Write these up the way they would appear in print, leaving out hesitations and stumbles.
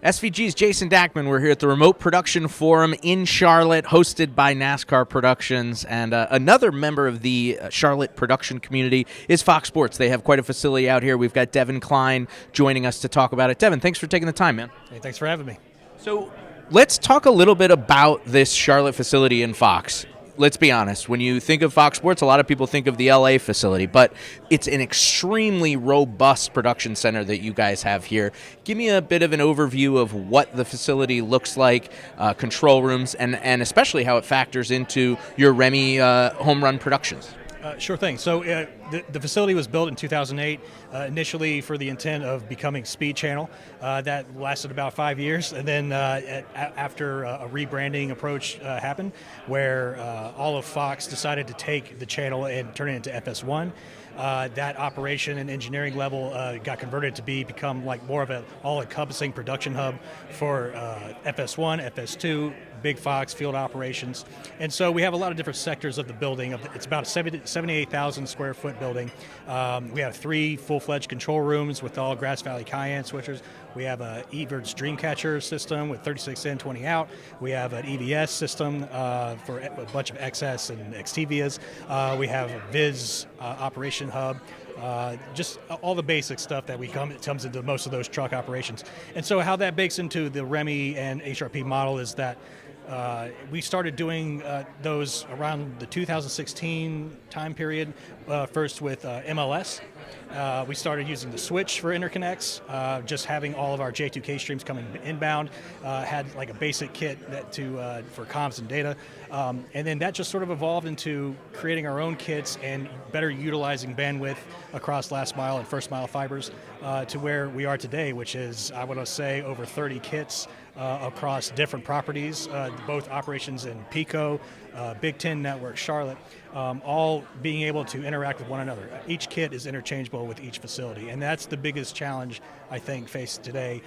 SVG's Jason Dachman. We're here at the Remote Production Forum in Charlotte, hosted by NASCAR Productions. And another member of the Charlotte production community is Fox Sports. They have quite a facility out here. We've got Devin Klein joining us to talk about it. Devin, thanks for taking the time, man. Hey, thanks for having me. So let's talk a little bit about this Charlotte facility in Fox. Let's be honest, when you think of Fox Sports, a lot of people think of the LA facility, but it's an extremely robust production center that you guys have here. Give me a bit of an overview of what the facility looks like, control rooms, and especially how it factors into your Remy home run productions. Sure thing. So the facility was built in 2008, initially for the intent of becoming Speed Channel. That lasted about 5 years, and then after a rebranding approach happened, where all of Fox decided to take the channel and turn it into FS1. That operation and engineering level got converted to become like more of an all-encompassing production hub for FS1, FS2, Big Fox, field operations. And so we have a lot of different sectors of the building. It's about a 78,000 square foot building. We have 3 full-fledged control rooms with all Grass Valley Cayenne switchers. We have a Evertz Dreamcatcher system with 36 in, 20 out. We have an EVS system for a bunch of XS and XT-Vias. We have a Viz operation hub. Just all the basic stuff that comes into most of those truck operations. And so how that bakes into the Remy and HRP model is that we started doing those around the 2016 time period, first with MLS. We started using the switch for interconnects, just having all of our J2K streams coming inbound, had like a basic kit for comms and data. And then that just sort of evolved into creating our own kits and better utilizing bandwidth across last mile and first mile fibers to where we are today, which is, I want to say, over 30 kits across different properties, both operations in Pico, Big Ten Network, Charlotte, all being able to interact with one another. Each kit is interchangeable with each facility, and that's the biggest challenge I think faced today,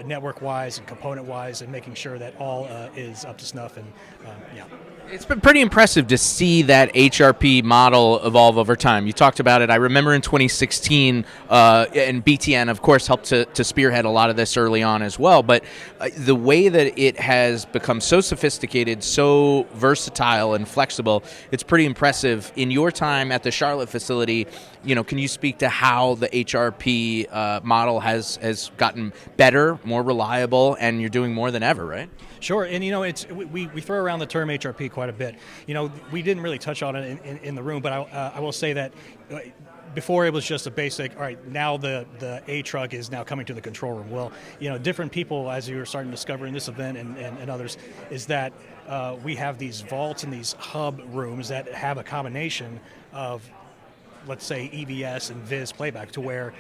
network-wise and component-wise, and making sure that all is up to snuff. And yeah. It's been pretty impressive to see that HRP model evolve over time. You talked about it. I remember in 2016, and BTN, of course, helped to spearhead a lot of this early on as well. But the way that it has become so sophisticated, so versatile and flexible, it's pretty impressive. In your time at the Charlotte facility, can you speak to how the HRP model has gotten better, more reliable, and you're doing more than ever, right? Sure, and we throw around the term HRP quite a bit. We didn't really touch on it in the room, but I will say that before it was just a basic, all right, now the A truck is now coming to the control room. Well, different people, as you were starting to discover in this event and others, is that we have these vaults and these hub rooms that have a combination of, let's say, EVS and Viz playback, to where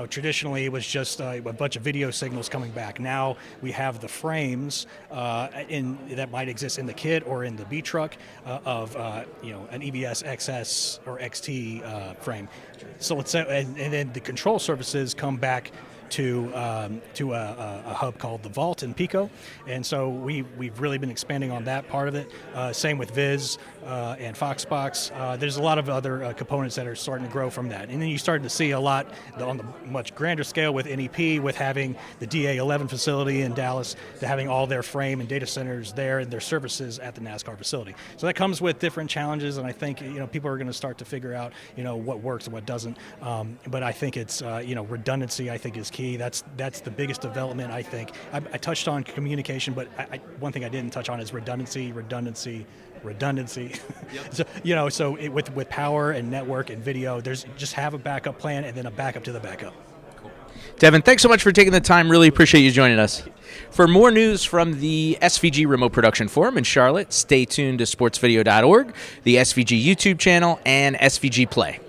traditionally it was just a bunch of video signals coming back. Now we have the frames that might exist in the kit or in the B truck of an EVS XS or XT frame. So let's say, and then the control surfaces come back to a hub called the Vault in Pico, and so we've really been expanding on that part of it. Same with Viz and Foxbox. There's a lot of other components that are starting to grow from that, and then you started to see a lot on the much grander scale with NEP, with having the DA11 facility in Dallas, to having all their frame and data centers there and their services at the NASCAR facility. So that comes with different challenges, and I think people are going to start to figure out what works and what doesn't. But I think it's redundancy, I think, is key. That's the biggest development, I think. I touched on communication, but one thing I didn't touch on is redundancy. Yep. So with power and network and video, there's just have a backup plan and then a backup to the backup. Cool. Devin, thanks so much for taking the time. Really appreciate you joining us. For more news from the SVG Remote Production Forum in Charlotte, stay tuned to sportsvideo.org, the SVG YouTube channel, and SVG Play.